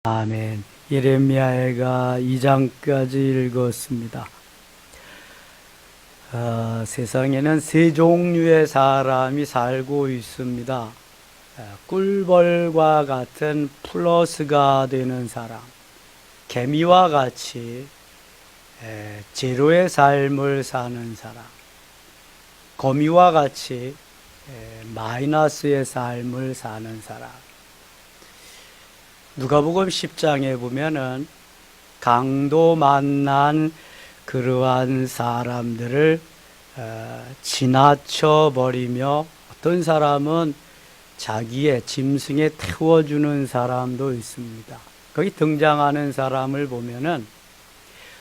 아멘. 예레미야가 2장까지 읽었습니다. 세상에는 세 종류의 사람이 살고 있습니다. 꿀벌과 같은 플러스가 되는 사람, 개미와 같이 제로의 삶을 사는 사람, 거미와 같이 마이너스의 삶을 사는 사람. 누가복음 10장에 보면은 강도 만난 그러한 사람들을 지나쳐 버리며 어떤 사람은 자기의 짐승에 태워주는 사람도 있습니다. 거기 등장하는 사람을 보면은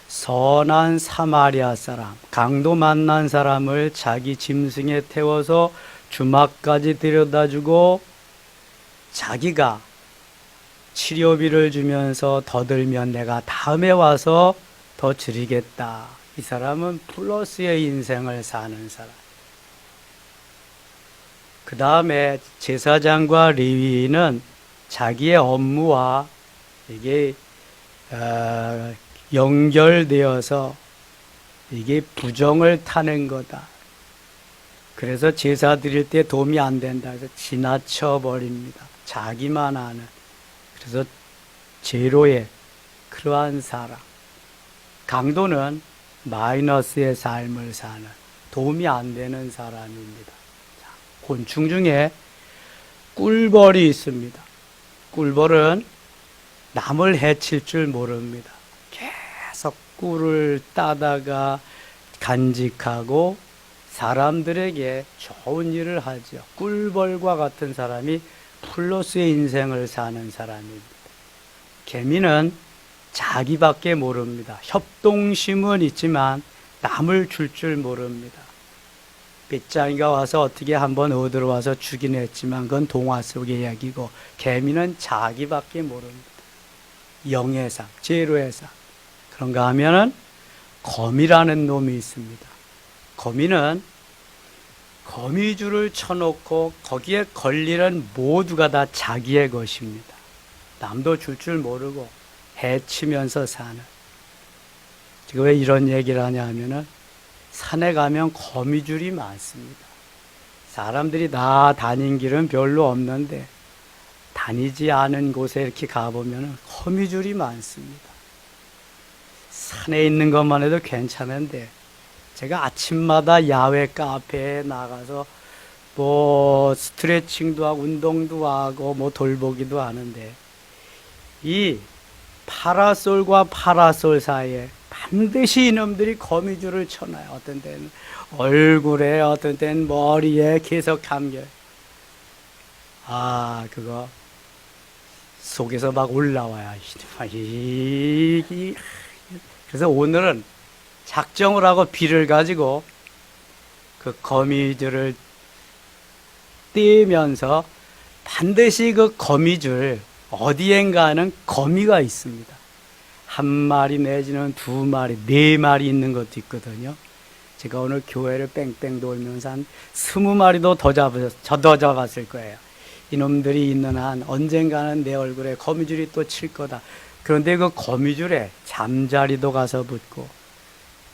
선한 사마리아 사람, 강도 만난 사람을 자기 짐승에 태워서 주막까지 데려다주고 자기가 치료비를 주면서 더 들면 내가 다음에 와서 더 드리겠다. 이 사람은 플러스의 인생을 사는 사람. 그 다음에 제사장과 레위인은 자기의 업무와 이게 연결되어서 이게 부정을 타는 거다. 그래서 제사 드릴 때 도움이 안 된다. 그래서 지나쳐 버립니다. 자기만 아는. 그래서 제로의 그러한 사람. 강도는 마이너스의 삶을 사는 도움이 안 되는 사람입니다. 곤충 중에 꿀벌이 있습니다. 꿀벌은 남을 해칠 줄 모릅니다. 계속 꿀을 따다가 간직하고 사람들에게 좋은 일을 하죠. 꿀벌과 같은 사람이 플러스의 인생을 사는 사람입니다. 개미는 자기밖에 모릅니다. 협동심은 있지만 남을 줄 모릅니다. 빗장이가 와서 어떻게 한번 얻으러 와서 주긴 했지만 그건 동화 속의 이야기고, 개미는 자기밖에 모릅니다. 영의 상, 제로의 상. 그런가 하면은 거미라는 놈이 있습니다. 거미는 거미줄을 쳐놓고 거기에 걸리는 모두가 다 자기의 것입니다. 남도 줄 모르고 해치면서 사는. 지금 왜 이런 얘기를 하냐 하면은 산에 가면 거미줄이 많습니다. 사람들이 다 다닌 길은 별로 없는데 다니지 않은 곳에 이렇게 가보면 거미줄이 많습니다. 산에 있는 것만 해도 괜찮은데 제가 아침마다 야외 카페에 나가서 뭐 스트레칭도 하고 운동도 하고 뭐 돌보기도 하는데 이 파라솔과 파라솔 사이에 반드시 이놈들이 거미줄을 쳐놔요. 어떤 때는 얼굴에, 어떤 때는 머리에 계속 감겨요. 그거 속에서 막 올라와요. 그래서 오늘은 작정을 하고 비를 가지고 그 거미줄을 띄면서 반드시 그 거미줄 어디엔가는 거미가 있습니다. 한 마리 내지는 두 마리, 네 마리 있는 것도 있거든요. 제가 오늘 교회를 뺑뺑 돌면서 한 20마리도 더 잡았을 거예요. 이놈들이 있는 한 언젠가는 내 얼굴에 거미줄이 또 칠 거다. 그런데 그 거미줄에 잠자리도 가서 붙고,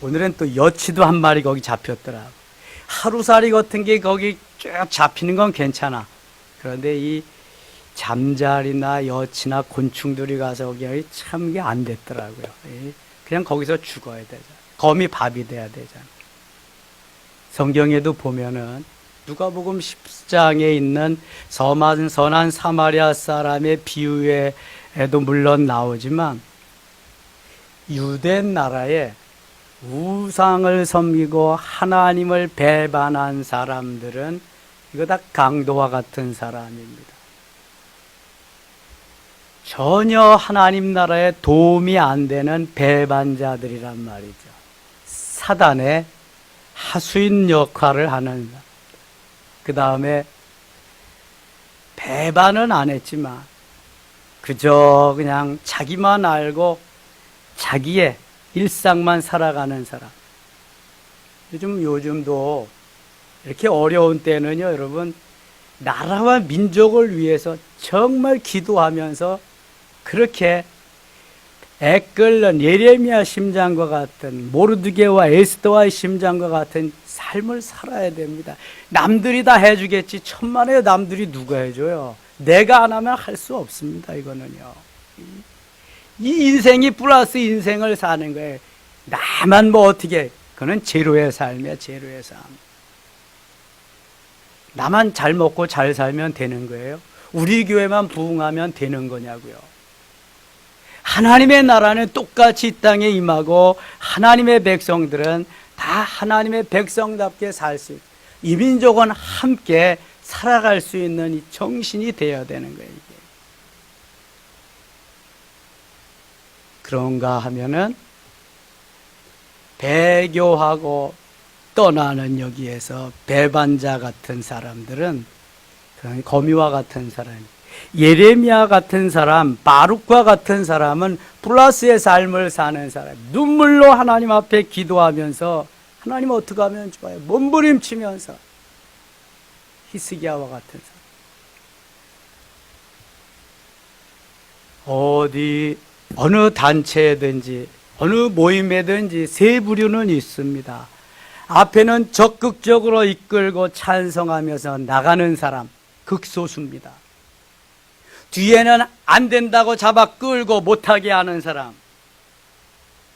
오늘은 또 여치도 한 마리 거기 잡혔더라고. 하루살이 같은 게 거기 쭉 잡히는 건 괜찮아. 그런데 이 잠자리나 여치나 곤충들이 가서 거기 참 이게 안 됐더라고요. 그냥 거기서 죽어야 되잖아. 거미 밥이 돼야 되잖아. 성경에도 보면은 누가복음 10장에 있는 선한 사마리아 사람의 비유에도 물론 나오지만 유대 나라에 우상을 섬기고 하나님을 배반한 사람들은 이거 다 강도와 같은 사람입니다. 전혀 하나님 나라에 도움이 안 되는 배반자들이란 말이죠. 사단의 하수인 역할을 하는, 그 다음에 배반은 안 했지만 그저 그냥 자기만 알고 자기의 일상만 살아가는 사람. 요즘도 이렇게 어려운 때는요, 여러분, 나라와 민족을 위해서 정말 기도하면서 그렇게 애끓는 예레미야 심장과 같은, 모르드게와 에스더와의 심장과 같은 삶을 살아야 됩니다. 남들이 다 해주겠지. 천만에 남들이 누가 해줘요? 내가 안 하면 할 수 없습니다. 이거는요. 이 인생이 플러스 인생을 사는 거예요. 나만 뭐 어떻게, 그건 제로의 삶이야. 제로의 삶. 나만 잘 먹고 잘 살면 되는 거예요? 우리 교회만 부흥하면 되는 거냐고요. 하나님의 나라는 똑같이 이 땅에 임하고 하나님의 백성들은 다 하나님의 백성답게 살 수 있고 이민족은 함께 살아갈 수 있는 이 정신이 되어야 되는 거예요. 이게. 그런가 하면은 배교하고 떠나는 여기에서 배반자 같은 사람들은 거미와 같은 사람, 예레미야 같은 사람, 바룩과 같은 사람은 플러스의 삶을 사는 사람, 눈물로 하나님 앞에 기도하면서 하나님 어떻게 하면 좋아요? 몸부림치면서 히스기야와 같은 사람. 어느 단체든지 어느 모임에든지 세 부류는 있습니다. 앞에는 적극적으로 이끌고 찬성하면서 나가는 사람, 극소수입니다. 뒤에는 안 된다고 잡아 끌고 못하게 하는 사람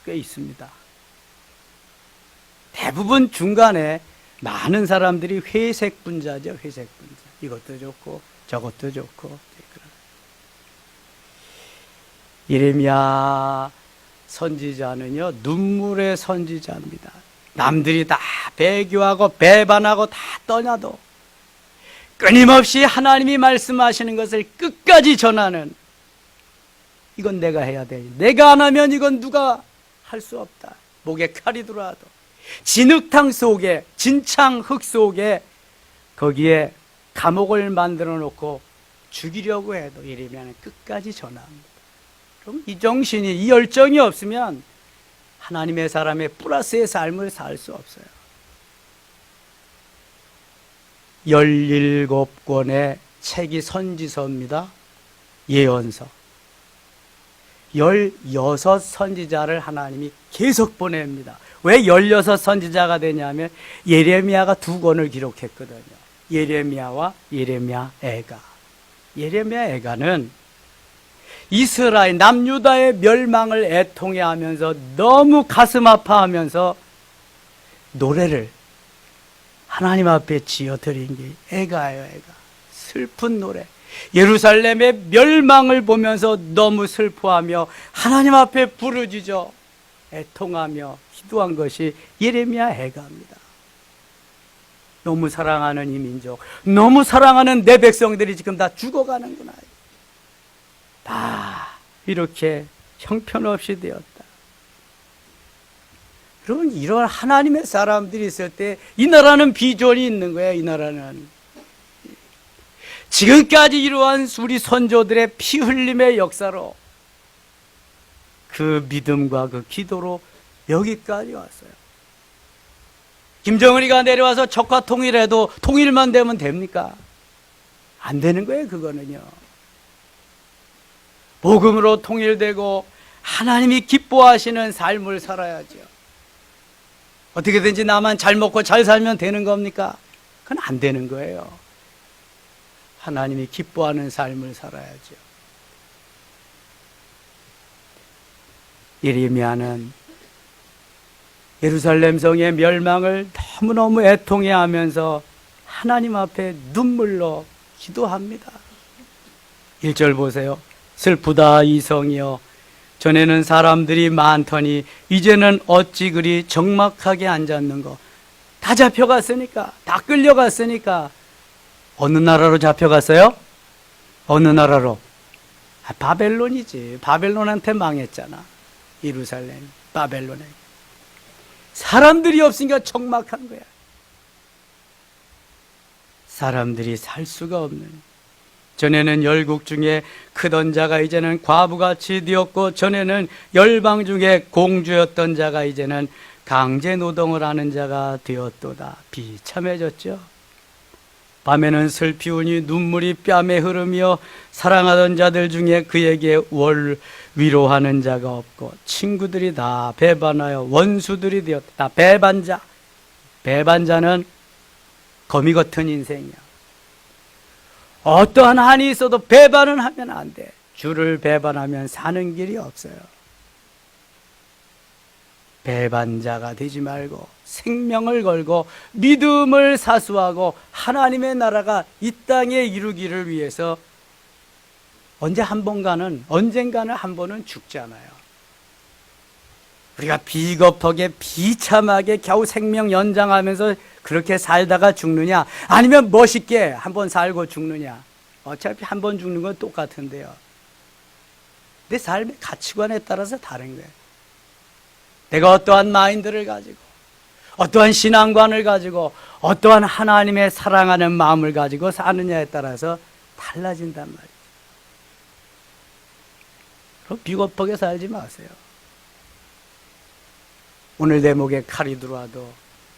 꽤 있습니다. 대부분 중간에 많은 사람들이 회색 분자죠. 회색 분자. 이것도 좋고 저것도 좋고. 예레미야 선지자는요, 눈물의 선지자입니다. 남들이 다 배교하고 배반하고 다 떠나도 끊임없이 하나님이 말씀하시는 것을 끝까지 전하는, 이건 내가 해야 돼. 내가 안 하면 이건 누가 할 수 없다. 목에 칼이 들어와도 진흙탕 속에, 진창 흙 속에 거기에 감옥을 만들어 놓고 죽이려고 해도 예레미야는 끝까지 전합니다. 그럼 이 정신이, 이 열정이 없으면 하나님의 사람의 플러스의 삶을 살 수 없어요. 17권의 책이 선지서입니다. 예언서. 16 선지자를 하나님이 계속 보냅니다. 왜 16 선지자가 되냐면 예레미야가 2권을 기록했거든요. 예레미야와 예레미야 애가. 예레미야 애가는 이스라엘 남유다의 멸망을 애통해하면서 너무 가슴 아파하면서 노래를 하나님 앞에 지어드린 게 애가예요. 애가. 슬픈 노래. 예루살렘의 멸망을 보면서 너무 슬퍼하며 하나님 앞에 부르짖어 애통하며 기도한 것이 예레미야 애가입니다. 너무 사랑하는 이 민족, 너무 사랑하는 내 백성들이 지금 다 죽어가는구나. 다 이렇게 형편없이 되었다. 여러분, 이런 하나님의 사람들이 있을 때 이 나라는 비전이 있는 거예요. 이 나라는 지금까지 이러한 우리 선조들의 피 흘림의 역사로, 그 믿음과 그 기도로 여기까지 왔어요. 김정은이가 내려와서 적화 통일해도 통일만 되면 됩니까? 안 되는 거예요. 그거는요. 복음으로 통일되고 하나님이 기뻐하시는 삶을 살아야죠. 어떻게든지 나만 잘 먹고 잘 살면 되는 겁니까? 그건 안 되는 거예요. 하나님이 기뻐하는 삶을 살아야죠. 예레미야는 예루살렘 성의 멸망을 너무너무 애통해하면서 하나님 앞에 눈물로 기도합니다. 1절 보세요. 슬프다 이 성이여, 전에는 사람들이 많더니 이제는 어찌 그리 적막하게 앉았는고. 다 잡혀갔으니까, 다 끌려갔으니까. 어느 나라로 잡혀갔어요? 어느 나라로? 바벨론이지. 바벨론한테 망했잖아. 예루살렘, 바벨론에. 사람들이 없으니까 적막한 거야. 사람들이 살 수가 없는. 전에는 열국 중에 크던 자가 이제는 과부같이 되었고, 전에는 열방 중에 공주였던 자가 이제는 강제 노동을 하는 자가 되었도다. 비참해졌죠. 밤에는 슬피우니 눈물이 뺨에 흐르며 사랑하던 자들 중에 그에게 위로하는 자가 없고 친구들이 다 배반하여 원수들이 되었다. 배반자. 배반자는 거미 같은 인생이야. 어떠한 한이 있어도 배반은 하면 안 돼. 주를 배반하면 사는 길이 없어요. 배반자가 되지 말고 생명을 걸고 믿음을 사수하고 하나님의 나라가 이 땅에 이루기를 위해서 언젠가는 한 번은 죽잖아요. 우리가 비겁하게 비참하게 겨우 생명 연장하면서 그렇게 살다가 죽느냐, 아니면 멋있게 한 번 살고 죽느냐. 어차피 한 번 죽는 건 똑같은데요. 내 삶의 가치관에 따라서 다른 거예요. 내가 어떠한 마인드를 가지고, 어떠한 신앙관을 가지고, 어떠한 하나님의 사랑하는 마음을 가지고 사느냐에 따라서 달라진단 말이에요. 그럼 비겁하게 살지 마세요. 오늘 내 목에 칼이 들어와도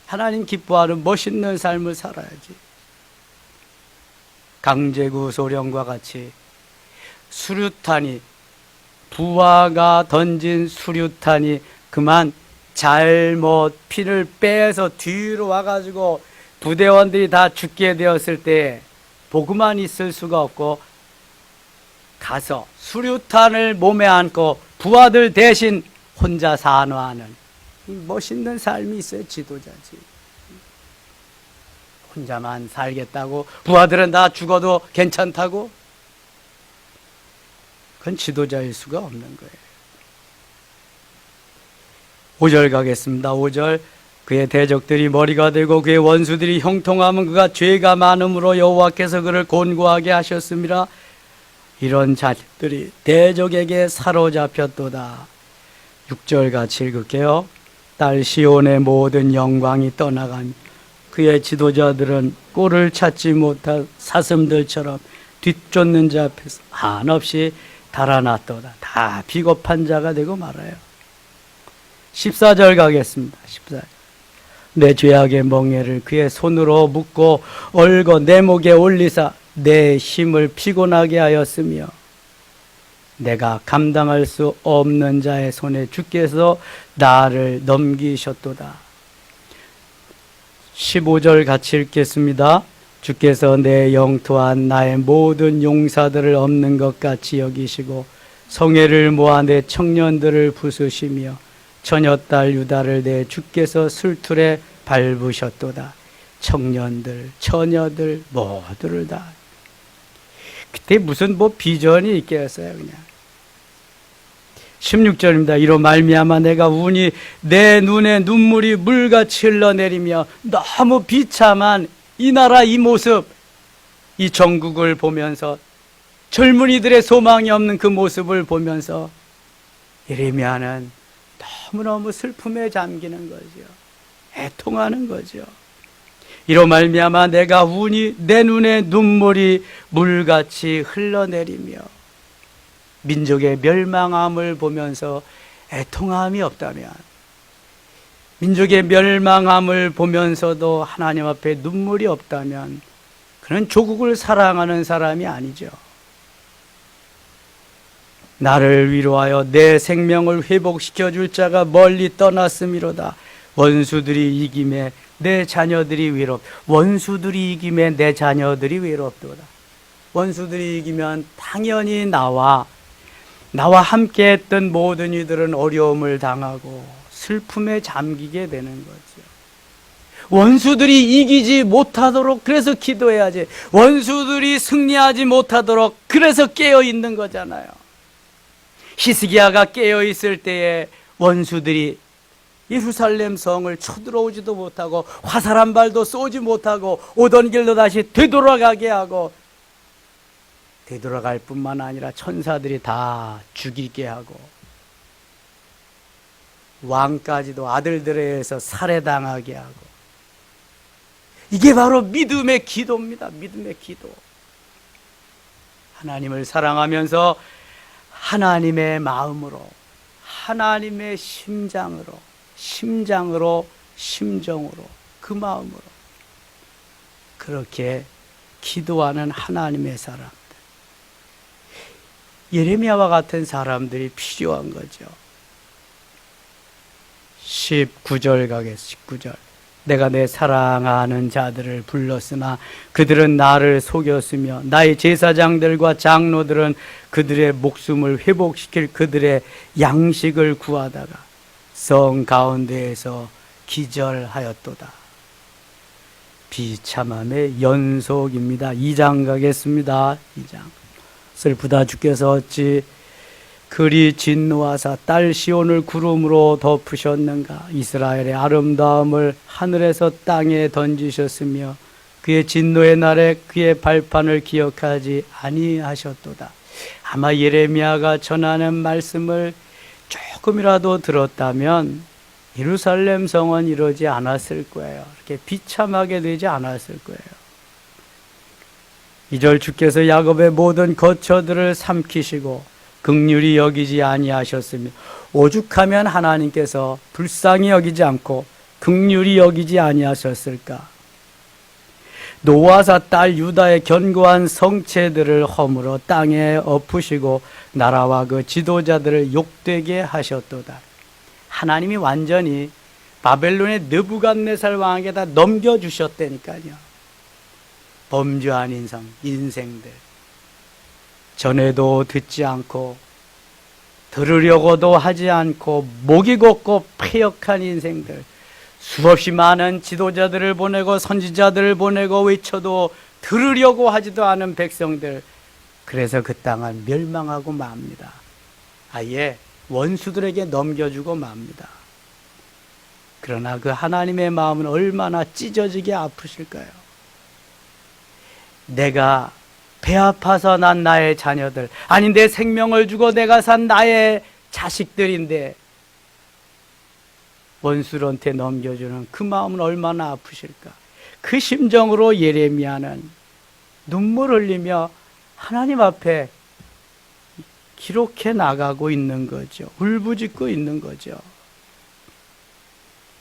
하나님 기뻐하는 멋있는 삶을 살아야지. 강제구 소령과 같이 수류탄이, 부하가 던진 수류탄이 그만 잘못 피를 빼서 뒤로 와가지고 부대원들이 다 죽게 되었을 때 보고만 있을 수가 없고 가서 수류탄을 몸에 안고 부하들 대신 혼자 산화하는 멋있는 삶이 있어요. 지도자지. 혼자만 살겠다고, 부하들은 다 죽어도 괜찮다고? 그건 지도자일 수가 없는 거예요. 5절 가겠습니다. 5절. 그의 대적들이 머리가 되고 그의 원수들이 형통하면 그가 죄가 많음으로 여호와께서 그를 곤고하게 하셨습니다. 이런 자들이 대적에게 사로잡혔도다. 6절 같이 읽을게요. 딸 시온의 모든 영광이 떠나가니 그의 지도자들은 꼴을 찾지 못한 사슴들처럼 뒤쫓는 자 앞에서 한없이 달아났도다. 다 비겁한 자가 되고 말아요. 14절 가겠습니다. 14절. 내 죄악의 멍에를 그의 손으로 묶고 얼고 내 목에 올리사 내 힘을 피곤하게 하였으며 내가 감당할 수 없는 자의 손에 주께서 나를 넘기셨도다. 15절 같이 읽겠습니다. 주께서 내 영토한 나의 모든 용사들을 없는 것 같이 여기시고 성회를 모아 내 청년들을 부수시며 처녀딸 유다를 내 주께서 술틀에 밟으셨도다. 청년들, 처녀들 모두를 다. 그때 무슨 비전이 있겠어요. 그냥 16절입니다. 이로 말미암아 내가 우니 내 눈에 눈물이 물같이 흘러내리며 너무 비참한 이 나라 이 모습, 이 전국을 보면서 젊은이들의 소망이 없는 그 모습을 보면서 이러면은 너무너무 슬픔에 잠기는 거죠. 애통하는 거죠. 이로 말미암아 내가 우니 내 눈에 눈물이 물같이 흘러내리며 민족의 멸망함을 보면서 애통함이 없다면, 민족의 멸망함을 보면서도 하나님 앞에 눈물이 없다면 그는 조국을 사랑하는 사람이 아니죠. 나를 위로하여 내 생명을 회복시켜 줄 자가 멀리 떠났음이로다. 원수들이 이김에 내 자녀들이 원수들이 이김에 내 자녀들이 외롭도다. 원수들이 이기면 당연히 나와 함께 했던 모든 이들은 어려움을 당하고 슬픔에 잠기게 되는 거죠. 원수들이 이기지 못하도록 그래서 기도해야지. 원수들이 승리하지 못하도록 그래서 깨어 있는 거잖아요. 히스기야가 깨어 있을 때에 원수들이 예루살렘 성을 쳐들어오지도 못하고 화살 한 발도 쏘지 못하고 오던 길로 다시 되돌아가게 하고, 되돌아갈 뿐만 아니라 천사들이 다 죽이게 하고 왕까지도 아들들에 의해서 살해당하게 하고, 이게 바로 믿음의 기도입니다. 믿음의 기도. 하나님을 사랑하면서 하나님의 마음으로, 하나님의 심정으로 그 마음으로 그렇게 기도하는 하나님의 사람들. 예레미야와 같은 사람들이 필요한 거죠. 19절 가겠습니다. 19절. 내가 내 사랑하는 자들을 불렀으나 그들은 나를 속였으며 나의 제사장들과 장로들은 그들의 목숨을 회복시킬 그들의 양식을 구하다가 성 가운데에서 기절하였도다. 비참함의 연속입니다. 2장 가겠습니다. 2장. 슬프다 주께서 어찌 그리 진노하사 딸 시온을 구름으로 덮으셨는가. 이스라엘의 아름다움을 하늘에서 땅에 던지셨으며 그의 진노의 날에 그의 발판을 기억하지 아니하셨도다. 아마 예레미야가 전하는 말씀을 조금이라도 들었다면 예루살렘 성은 이러지 않았을 거예요. 이렇게 비참하게 되지 않았을 거예요. 2절 주께서 야곱의 모든 거처들을 삼키시고 긍휼히 여기지 아니하셨으며 오죽하면 하나님께서 불쌍히 여기지 않고 긍휼히 여기지 아니하셨을까. 노아사 딸 유다의 견고한 성체들을 허물어 땅에 엎으시고 나라와 그 지도자들을 욕되게 하셨도다. 하나님이 완전히 바벨론의 느부갓네살 왕에게다 넘겨주셨다니까요. 범죄한 인생들. 전에도 듣지 않고 들으려고도 하지 않고 목이 곧고 패역한 인생들. 수없이 많은 지도자들을 보내고 선지자들을 보내고 외쳐도 들으려고 하지도 않은 백성들. 그래서 그 땅은 멸망하고 맙니다. 아예 원수들에게 넘겨주고 맙니다. 그러나 그 하나님의 마음은 얼마나 찢어지게 아프실까요? 내가 배 아파서 난 나의 자녀들, 아니 내 생명을 주고 내가 산 나의 자식들인데 원수한테 넘겨주는 그 마음은 얼마나 아프실까. 그 심정으로 예레미야는 눈물 흘리며 하나님 앞에 기록해 나가고 있는 거죠. 울부짖고 있는 거죠.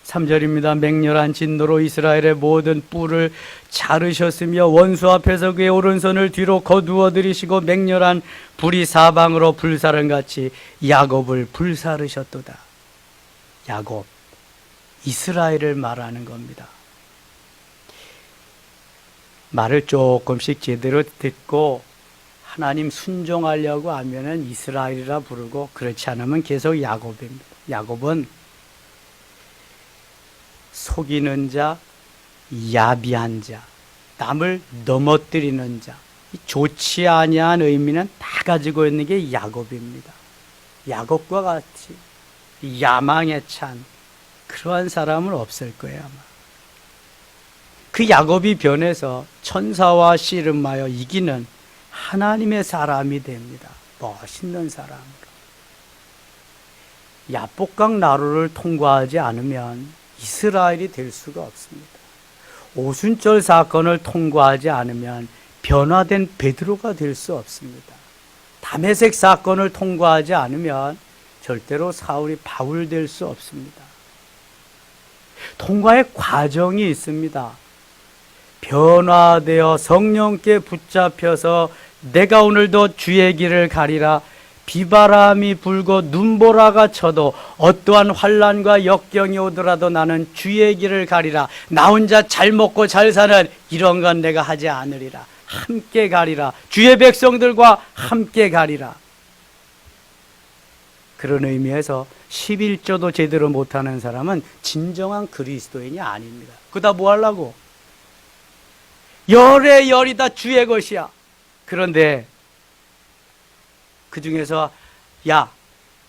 3절입니다. 맹렬한 진노로 이스라엘의 모든 뿔을 자르셨으며 원수 앞에서 그의 오른손을 뒤로 거두어 들이시고 맹렬한 불이 사방으로 불사른같이 야곱을 불사르셨도다. 야곱, 이스라엘을 말하는 겁니다. 말을 조금씩 제대로 듣고 하나님 순종하려고 하면은 이스라엘이라 부르고 그렇지 않으면 계속 야곱입니다. 야곱은 속이는 자, 야비한 자, 남을 넘어뜨리는 자, 좋지 아니한 의미는 다 가지고 있는 게 야곱입니다. 야곱과 같이 야망에 찬 그러한 사람은 없을 거예요 아마. 그 야곱이 변해서 천사와 씨름하여 이기는 하나님의 사람이 됩니다. 멋있는 사람으로. 야복강 나루를 통과하지 않으면 이스라엘이 될 수가 없습니다. 오순절 사건을 통과하지 않으면 변화된 베드로가 될 수 없습니다. 다메섹 사건을 통과하지 않으면 절대로 사울이 바울 될 수 없습니다. 통과의 과정이 있습니다. 변화되어 성령께 붙잡혀서 내가 오늘도 주의 길을 가리라. 비바람이 불고 눈보라가 쳐도 어떠한 환난과 역경이 오더라도 나는 주의 길을 가리라. 나 혼자 잘 먹고 잘 사는 이런 건 내가 하지 않으리라. 함께 가리라. 주의 백성들과 함께 가리라. 그런 의미에서 11조도 제대로 못하는 사람은 진정한 그리스도인이 아닙니다. 그다 뭐 하려고? 열의 열이 다 주의 것이야. 그런데 그 중에서 야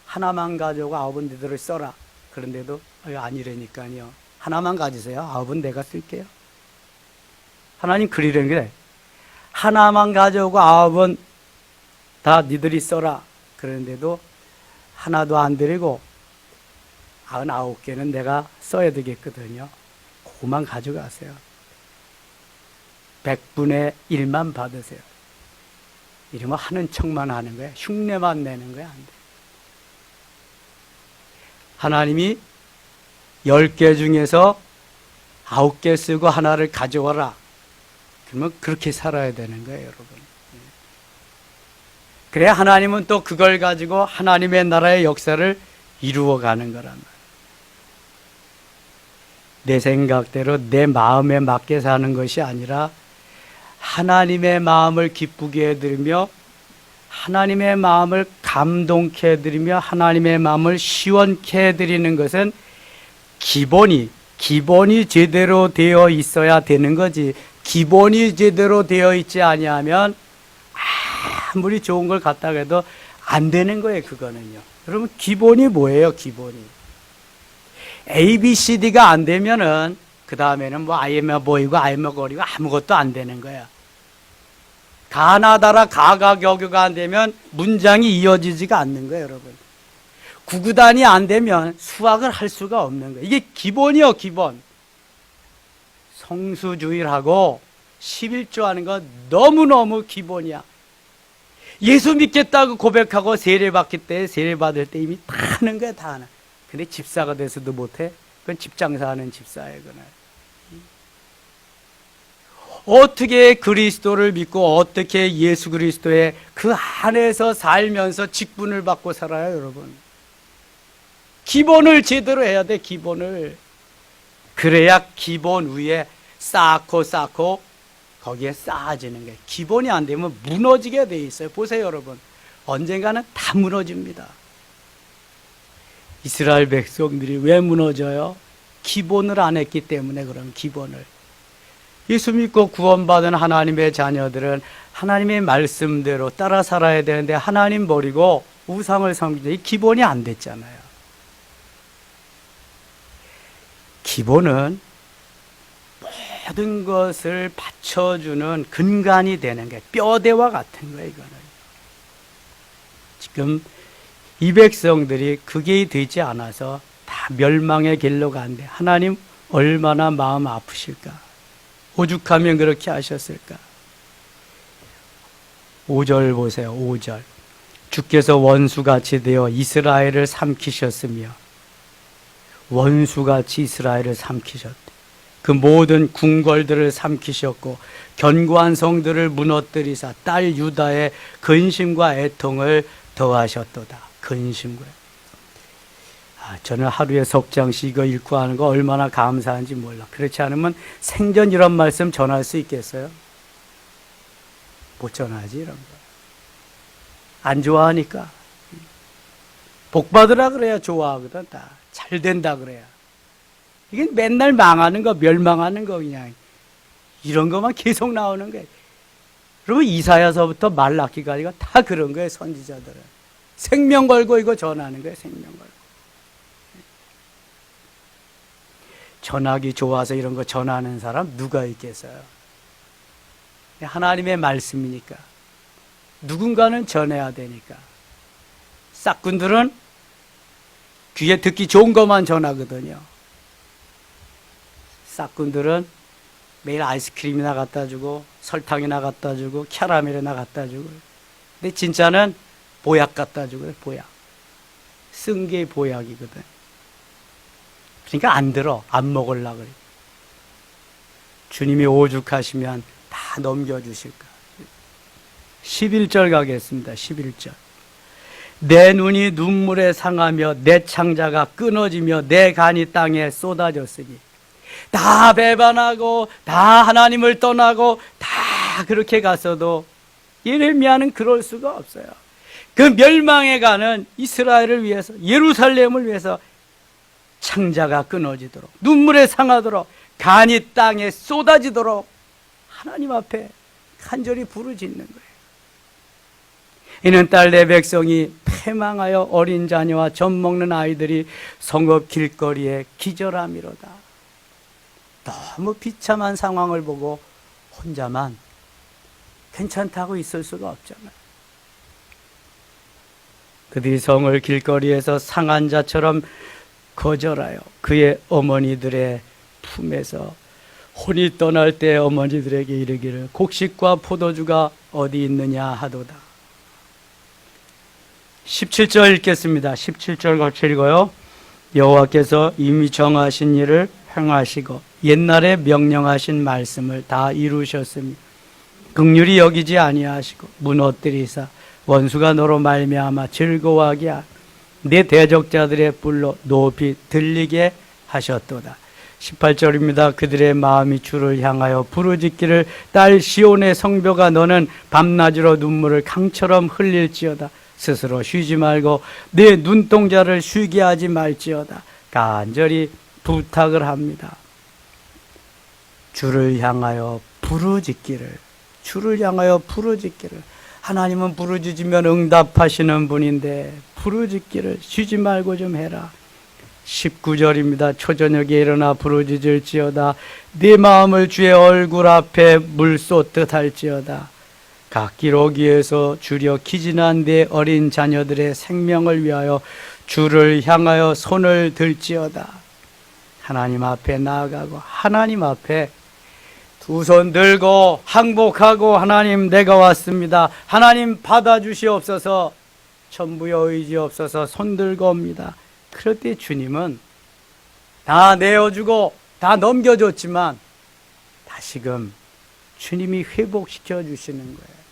하나만 가져고 아홉은 너희들을 써라. 그런데도 아니라니까요. 하나만 가지세요. 아홉은 내가 쓸게요. 하나님 그리려는 게 하나만 가져오고 아홉은 다 니들이 써라. 그런데도 하나도 안 드리고 99개는 내가 써야 되겠거든요. 그것만 가져가세요. 100분의 1만 받으세요. 이러면 하는 척만 하는 거야. 흉내만 내는 거야. 안 돼. 하나님이 10개 중에서 9개 쓰고 하나를 가져와라. 그러면 그렇게 살아야 되는 거예요, 여러분. 그래 하나님은 또 그걸 가지고 하나님의 나라의 역사를 이루어가는 거란 말이에요. 내 생각대로 내 마음에 맞게 사는 것이 아니라 하나님의 마음을 기쁘게 해드리며 하나님의 마음을 감동케 해드리며 하나님의 마음을 시원케 해드리는 것은 기본이 제대로 되어 있어야 되는 거지. 기본이 제대로 되어 있지 아니하면 아무리 좋은 걸 갖다가 해도 안 되는 거예요, 그거는요. 여러분, 기본이 뭐예요, 기본이? A, B, C, D가 안 되면은, 그 다음에는 뭐, 아이며 보이고, 아이며 거리고, 아무것도 안 되는 거야. 가나다라 가가 격유가 안 되면 문장이 이어지지가 않는 거예요, 여러분. 구구단이 안 되면 수학을 할 수가 없는 거예요. 이게 기본이요, 기본. 성수주일하고 11조 하는 건 너무너무 기본이야. 예수 믿겠다고 고백하고 세례받을 때 이미 다 하는 거야, 다 하나. 근데 집사가 돼서도 못해? 그건 집장사하는 집사예요, 그건. 어떻게 그리스도를 믿고 어떻게 예수 그리스도의 그 안에서 살면서 직분을 받고 살아요, 여러분? 기본을 제대로 해야 돼, 기본을. 그래야 기본 위에 쌓고 거기에 쌓아지는 거예요. 기본이 안 되면 무너지게 돼 있어요. 보세요, 여러분. 언젠가는 다 무너집니다. 이스라엘 백성들이 왜 무너져요? 기본을 안 했기 때문에. 그럼 기본을. 예수 믿고 구원받은 하나님의 자녀들은 하나님의 말씀대로 따라 살아야 되는데 하나님 버리고 우상을 섬기는 기본이 안 됐잖아요. 기본은 모든 것을 받쳐주는 근간이 되는 게 뼈대와 같은 거예요, 이거는. 지금 이 백성들이 그게 되지 않아서 다 멸망의 길로 간대. 하나님 얼마나 마음 아프실까? 오죽하면 그렇게 하셨을까? 5절 보세요, 5절. 주께서 원수같이 되어 이스라엘을 삼키셨으며, 원수같이 이스라엘을 삼키셨대. 그 모든 궁궐들을 삼키셨고 견고한 성들을 무너뜨리사 딸 유다의 근심과 애통을 더하셨도다. 근심과. 저는 하루에 석 장씩 이거 읽고 하는 거 얼마나 감사한지 몰라. 그렇지 않으면 생전 이런 말씀 전할 수 있겠어요? 못 전하지, 이런 거. 안 좋아하니까. 복 받으라 그래야 좋아하거든, 다. 잘 된다 그래야. 이게 맨날 망하는 거, 멸망하는 거, 그냥. 이런 것만 계속 나오는 거예요. 그리고 이사야서부터 말라기까지가 다 그런 거예요, 선지자들은. 생명 걸고 이거 전하는 거예요, 생명 걸고. 전하기 좋아서 이런 거 전하는 사람 누가 있겠어요? 하나님의 말씀이니까. 누군가는 전해야 되니까. 싹군들은 귀에 듣기 좋은 것만 전하거든요. 싹군들은 매일 아이스크림이나 갖다 주고 설탕이나 갖다 주고 캐러멜이나 갖다 주고. 근데 진짜는 보약 갖다 주고, 보약. 쓴 게 보약이거든. 그러니까 안 들어. 안 먹으려고 그래. 주님이 오죽하시면 다 넘겨주실 거야. 11절 가겠습니다. 11절. 내 눈이 눈물에 상하며 내 창자가 끊어지며 내 간이 땅에 쏟아졌으니. 다 배반하고 다 하나님을 떠나고 다 그렇게 갔어도 예레미야는 그럴 수가 없어요. 그 멸망에 가는 이스라엘을 위해서, 예루살렘을 위해서 창자가 끊어지도록, 눈물에 상하도록, 간이 땅에 쏟아지도록 하나님 앞에 간절히 부르짖는 거예요. 이는 딸 내 백성이 패망하여 어린 자녀와 젖 먹는 아이들이 성읍 길거리에 기절함이로다. 너무 비참한 상황을 보고 혼자만 괜찮다고 있을 수가 없잖아요. 그들이 성을 길거리에서 상한 자처럼 거절하여 그의 어머니들의 품에서 혼이 떠날 때 어머니들에게 이르기를 곡식과 포도주가 어디 있느냐 하도다. 17절 읽겠습니다. 17절 같이 읽어요. 여호와께서 이미 정하신 일을 행하시고 옛날에 명령하신 말씀을 다 이루셨으니 긍휼히 여기지 아니하시고 무너뜨리사 원수가 너로 말미암아 즐거워하게 하고 네 대적자들의 뿔로 높이 들리게 하셨도다. 18절입니다. 그들의 마음이 주를 향하여 부르짖기를 딸 시온의 성벽아 너는 밤낮으로 눈물을 강처럼 흘릴지어다. 스스로 쉬지 말고 내 눈동자를 쉬게 하지 말지어다. 간절히 부탁을 합니다. 주를 향하여 부르짖기를, 주를 향하여 부르짖기를. 하나님은 부르짖으면 응답하시는 분인데 부르짖기를 쉬지 말고 좀 해라. 19절입니다. 초저녁에 일어나 부르짖을지어다. 네 마음을 주의 얼굴 앞에 물 쏟듯 할지어다. 갓길 오기에서 주려 기진한 네 어린 자녀들의 생명을 위하여 주를 향하여 손을 들지어다. 하나님 앞에 나아가고 하나님 앞에 두 손 들고 항복하고 하나님 내가 왔습니다. 하나님 받아주시옵소서. 천부여 의지옵소서. 손 들고 옵니다. 그럴 때 주님은 다 내어주고 다 넘겨줬지만 다시금 주님이 회복시켜 주시는 거예요.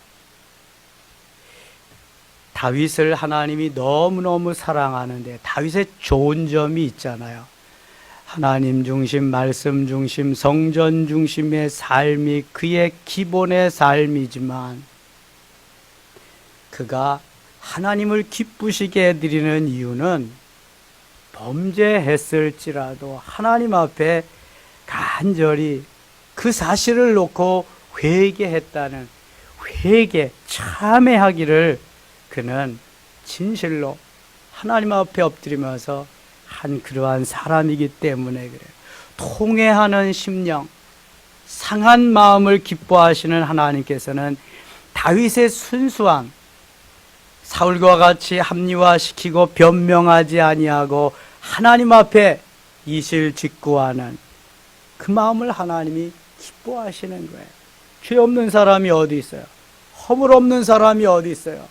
다윗을 하나님이 너무너무 사랑하는데 다윗의 좋은 점이 있잖아요. 하나님 중심, 말씀 중심, 성전 중심의 삶이 그의 기본의 삶이지만 그가 하나님을 기쁘시게 해드리는 이유는 범죄했을지라도 하나님 앞에 간절히 그 사실을 놓고 회개했다는 회개, 참회하기를 그는 진실로 하나님 앞에 엎드리면서 한 그러한 사람이기 때문에 그래요. 통회하는 심령, 상한 마음을 기뻐하시는 하나님께서는 다윗의 순수한 사울과 같이 합리화시키고 변명하지 아니하고 하나님 앞에 이실직고하는 그 마음을 하나님이 기뻐하시는 거예요. 죄 없는 사람이 어디 있어요? 허물 없는 사람이 어디 있어요?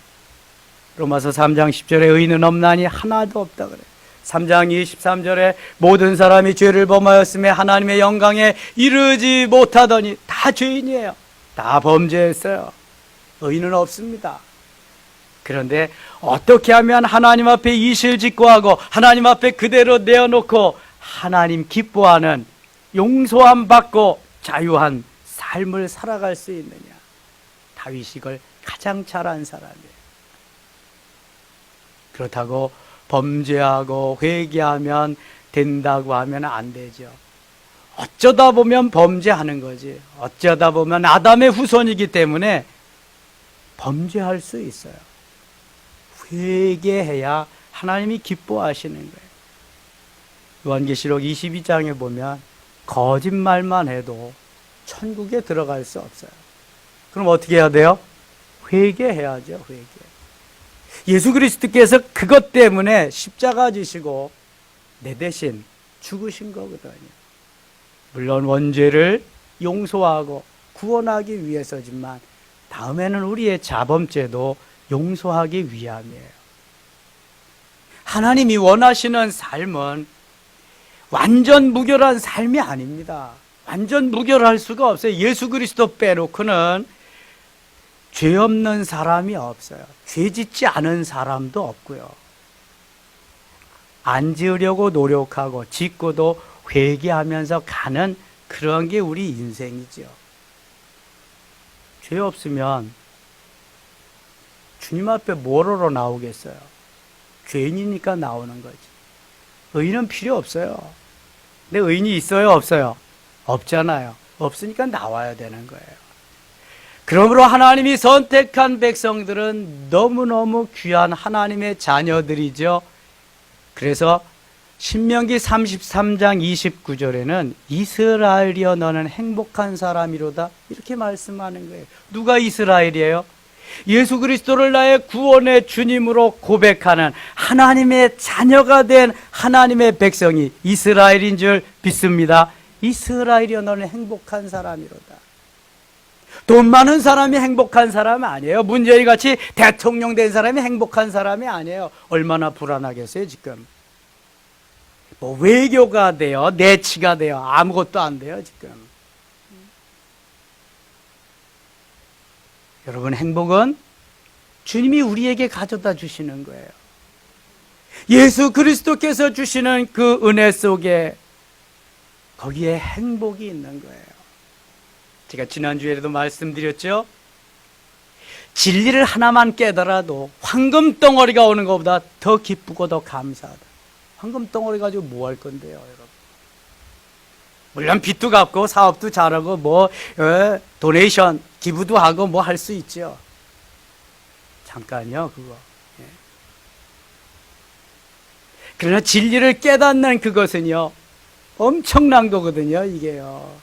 로마서 3장 10절에 의인은 없나니 하나도 없다 그래요. 3장 23절에 모든 사람이 죄를 범하였음에 하나님의 영광에 이르지 못하더니 다 죄인이에요. 다 범죄했어요. 의인은 없습니다. 그런데 어떻게 하면 하나님 앞에 이실직고하고 하나님 앞에 그대로 내어놓고 하나님 기뻐하는 용서함 받고 자유한 삶을 살아갈 수 있느냐? 다윗이 이걸 가장 잘한 사람이에요. 그렇다고 범죄하고 회개하면 된다고 하면 안 되죠. 어쩌다 보면 범죄하는 거지. 어쩌다 보면 아담의 후손이기 때문에 범죄할 수 있어요. 회개해야 하나님이 기뻐하시는 거예요. 요한계시록 22장에 보면 거짓말만 해도 천국에 들어갈 수 없어요. 그럼 어떻게 해야 돼요? 회개해야죠. 회개. 예수 그리스도께서 그것 때문에 십자가 지시고 내 대신 죽으신 거거든요. 물론 원죄를 용서하고 구원하기 위해서지만 다음에는 우리의 자범죄도 용서하기 위함이에요. 하나님이 원하시는 삶은 완전 무결한 삶이 아닙니다. 완전 무결할 수가 없어요. 예수 그리스도 빼놓고는 죄 없는 사람이 없어요. 죄 짓지 않은 사람도 없고요. 안 지으려고 노력하고 짓고도 회개하면서 가는 그런 게 우리 인생이죠. 죄 없으면 주님 앞에 뭐로 나오겠어요? 죄인이니까 나오는 거지. 의인은 필요 없어요. 근데 의인이 있어요? 없어요? 없잖아요. 없으니까 나와야 되는 거예요. 그러므로 하나님이 선택한 백성들은 너무너무 귀한 하나님의 자녀들이죠. 그래서 신명기 33장 29절에는 이스라엘이여 너는 행복한 사람이로다 이렇게 말씀하는 거예요. 누가 이스라엘이에요? 예수 그리스도를 나의 구원의 주님으로 고백하는 하나님의 자녀가 된 하나님의 백성이 이스라엘인 줄 믿습니다. 이스라엘이여 너는 행복한 사람이로다. 돈 많은 사람이 행복한 사람 아니에요. 문재인 같이 대통령 된 사람이 행복한 사람이 아니에요. 얼마나 불안하겠어요 지금. 뭐 외교가 돼요, 내치가 돼요, 아무것도 안 돼요 지금. 여러분, 행복은 주님이 우리에게 가져다 주시는 거예요. 예수 그리스도께서 주시는 그 은혜 속에 거기에 행복이 있는 거예요. 제가 지난주에도 말씀드렸죠. 진리를 하나만 깨달아도 황금 덩어리가 오는 것보다 더 기쁘고 더 감사하다. 황금 덩어리 가지고 뭐 할 건데요, 여러분? 물론 빚도 갚고 사업도 잘하고 뭐 도네이션 기부도 하고 뭐 할 수 있죠. 잠깐요, 그거. 예. 그러나 진리를 깨닫는 그것은요, 엄청난 거거든요, 이게요.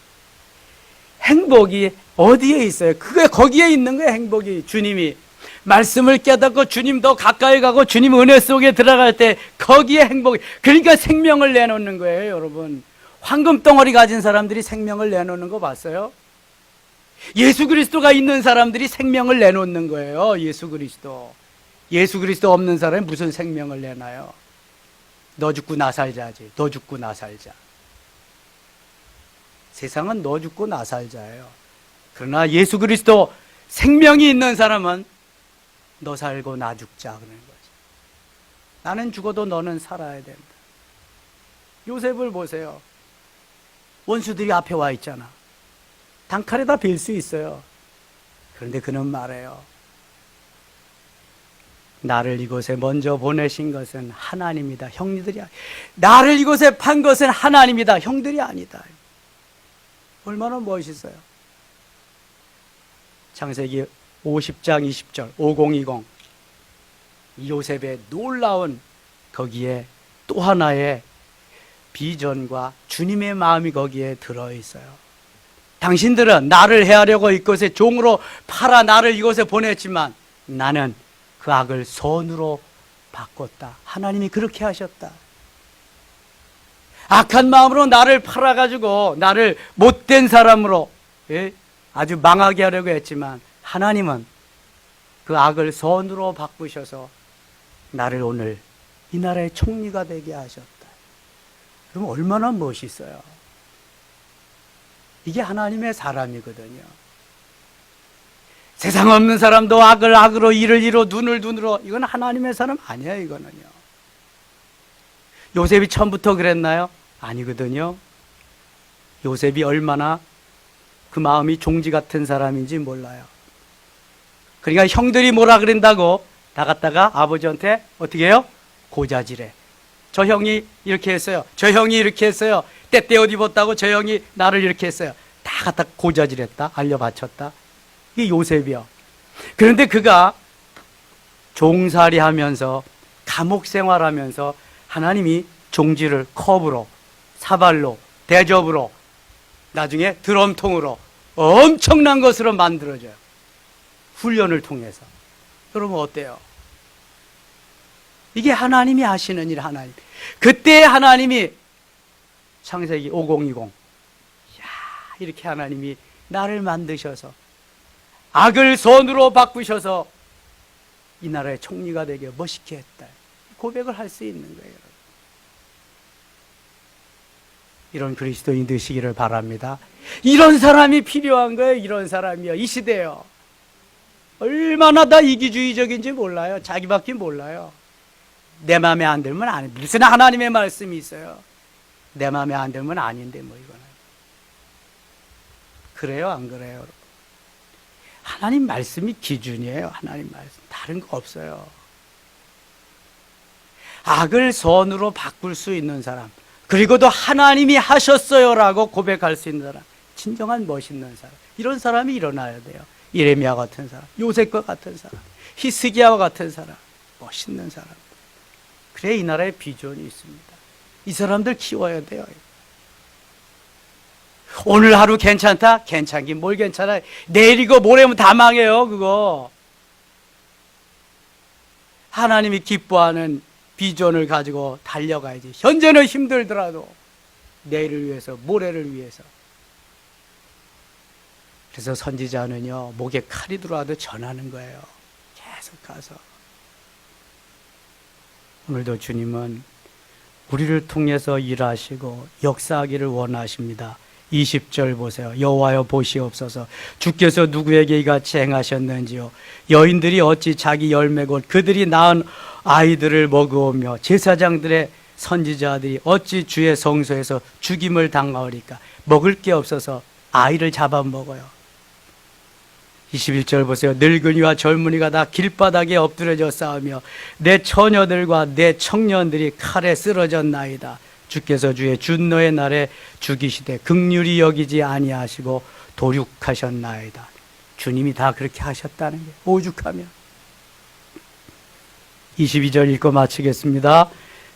행복이 어디에 있어요? 그게 거기에 있는 거예요, 행복이. 주님이 말씀을 깨닫고 주님 더 가까이 가고 주님 은혜 속에 들어갈 때 거기에 행복이. 그러니까 생명을 내놓는 거예요, 여러분. 황금 덩어리 가진 사람들이 생명을 내놓는 거 봤어요? 예수 그리스도가 있는 사람들이 생명을 내놓는 거예요. 예수 그리스도. 예수 그리스도 없는 사람이 무슨 생명을 내놔요? 너 죽고 나 살자지. 너 죽고 나 살자. 세상은 너 죽고 나 살자예요. 그러나 예수 그리스도 생명이 있는 사람은 너 살고 나 죽자 그러는 거지. 나는 죽어도 너는 살아야 된다. 요셉을 보세요. 원수들이 앞에 와 있잖아. 단칼에다 빌 수 있어요. 그런데 그는 말해요. 나를 이곳에 먼저 보내신 것은 하나님이다. 형들이 나를 이곳에 판 것은 하나님이다. 형들이 아니다. 얼마나 멋있어요. 창세기 50장 20절 5020 요셉의 놀라운 거기에 또 하나의 비전과 주님의 마음이 거기에 들어있어요. 당신들은 나를 해하려고 이곳에 종으로 팔아 나를 이곳에 보냈지만 나는 그 악을 선으로 바꿨다. 하나님이 그렇게 하셨다. 악한 마음으로 나를 팔아가지고 나를 못된 사람으로 아주 망하게 하려고 했지만 하나님은 그 악을 선으로 바꾸셔서 나를 오늘 이 나라의 총리가 되게 하셨다. 그럼 얼마나 멋있어요. 이게 하나님의 사람이거든요. 세상 없는 사람도 악을 악으로 일을 이로 눈을 눈으로 이건 하나님의 사람 아니에요. 이거는요. 요셉이 처음부터 그랬나요? 아니거든요. 요셉이 얼마나 그 마음이 종지 같은 사람인지 몰라요. 그러니까 형들이 뭐라 그런다고 나갔다가 아버지한테 어떻게 해요? 고자질해. 저 형이 이렇게 했어요. 저 형이 이렇게 했어요. 때때 옷 입었다고 저 형이 나를 이렇게 했어요. 다 갖다 고자질했다. 알려바쳤다. 이게 요셉이요. 그런데 그가 종살이 하면서 감옥 생활하면서 하나님이 종지를 컵으로 사발로 대접으로 나중에 드럼통으로 엄청난 것으로 만들어줘요. 훈련을 통해서. 그러면 어때요? 이게 하나님이 하시는 일. 하나님. 그때 하나님이 창세기 5020 이렇게 하나님이 나를 만드셔서 악을 선으로 바꾸셔서 이 나라의 총리가 되게 멋있게 했다. 고백을 할 수 있는 거예요. 이런 그리스도인 되시기를 바랍니다. 이런 사람이 필요한 거예요. 이런 사람이요. 이 시대요. 얼마나 다 이기주의적인지 몰라요. 자기밖에 몰라요. 내 마음에 안 들면 안 해. 무슨 하나님의 말씀이 있어요. 내 마음에 안 들면 아닌데 뭐 이거는. 그래요? 안 그래요? 여러분? 하나님 말씀이 기준이에요. 하나님 말씀. 다른 거 없어요. 악을 선으로 바꿀 수 있는 사람, 그리고도 하나님이 하셨어요라고 고백할 수 있는 사람, 진정한 멋있는 사람. 이런 사람이 일어나야 돼요. 예레미야 같은 사람, 요셉과 같은 사람, 히스기야와 같은 사람, 멋있는 사람. 그래 이 나라에 비전이 있습니다. 이 사람들 키워야 돼요. 오늘 하루 괜찮다? 괜찮긴 뭘 괜찮아요. 내일이고 모레면 다 망해요. 그거. 하나님이 기뻐하는 비전을 가지고 달려가야지. 현재는 힘들더라도 내일을 위해서, 모레를 위해서. 그래서 선지자는요, 목에 칼이 들어와도 전하는 거예요. 계속 가서. 오늘도 주님은 우리를 통해서 일하시고 역사하기를 원하십니다. 20절 보세요. 여호와여 보시옵소서. 주께서 누구에게 이같이 행하셨는지요. 여인들이 어찌 자기 열매 곧 그들이 낳은 아이들을 먹으며 제사장들의 선지자들이 어찌 주의 성소에서 죽임을 당하오리까. 먹을 게 없어서 아이를 잡아먹어요. 21절 보세요. 늙은이와 젊은이가 다 길바닥에 엎드려져 싸우며 내 처녀들과 내 청년들이 칼에 쓰러졌나이다. 주께서 주의 준노의 날에 죽이시되 긍휼히 여기지 아니하시고 도륙하셨나이다. 주님이 다 그렇게 하셨다는 게 오죽하면. 22절 읽고 마치겠습니다.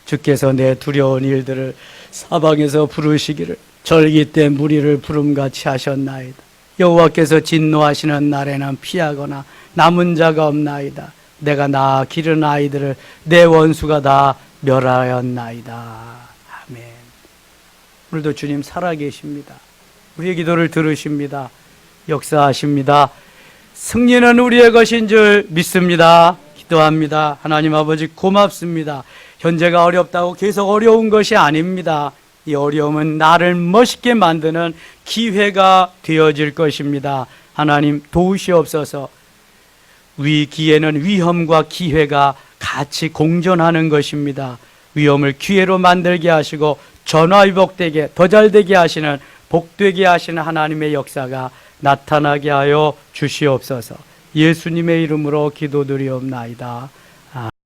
주께서 내 두려운 일들을 사방에서 부르시기를 절기 때 무리를 부름같이 하셨나이다. 여호와께서 진노하시는 날에는 피하거나 남은 자가 없나이다. 내가 낳아 기른 아이들을 내 원수가 다 멸하였나이다. 아멘. 오늘도 주님 살아계십니다. 우리의 기도를 들으십니다. 역사하십니다. 승리는 우리의 것인 줄 믿습니다. 기도합니다. 하나님 아버지 고맙습니다. 현재가 어렵다고 계속 어려운 것이 아닙니다. 이 어려움은 나를 멋있게 만드는 기회가 되어질 것입니다. 하나님 도우시옵소서. 위기에는 위험과 기회가 같이 공존하는 것입니다. 위험을 기회로 만들게 하시고 전화위복되게 더 잘되게 하시는 복되게 하시는 하나님의 역사가 나타나게 하여 주시옵소서. 예수님의 이름으로 기도드리옵나이다.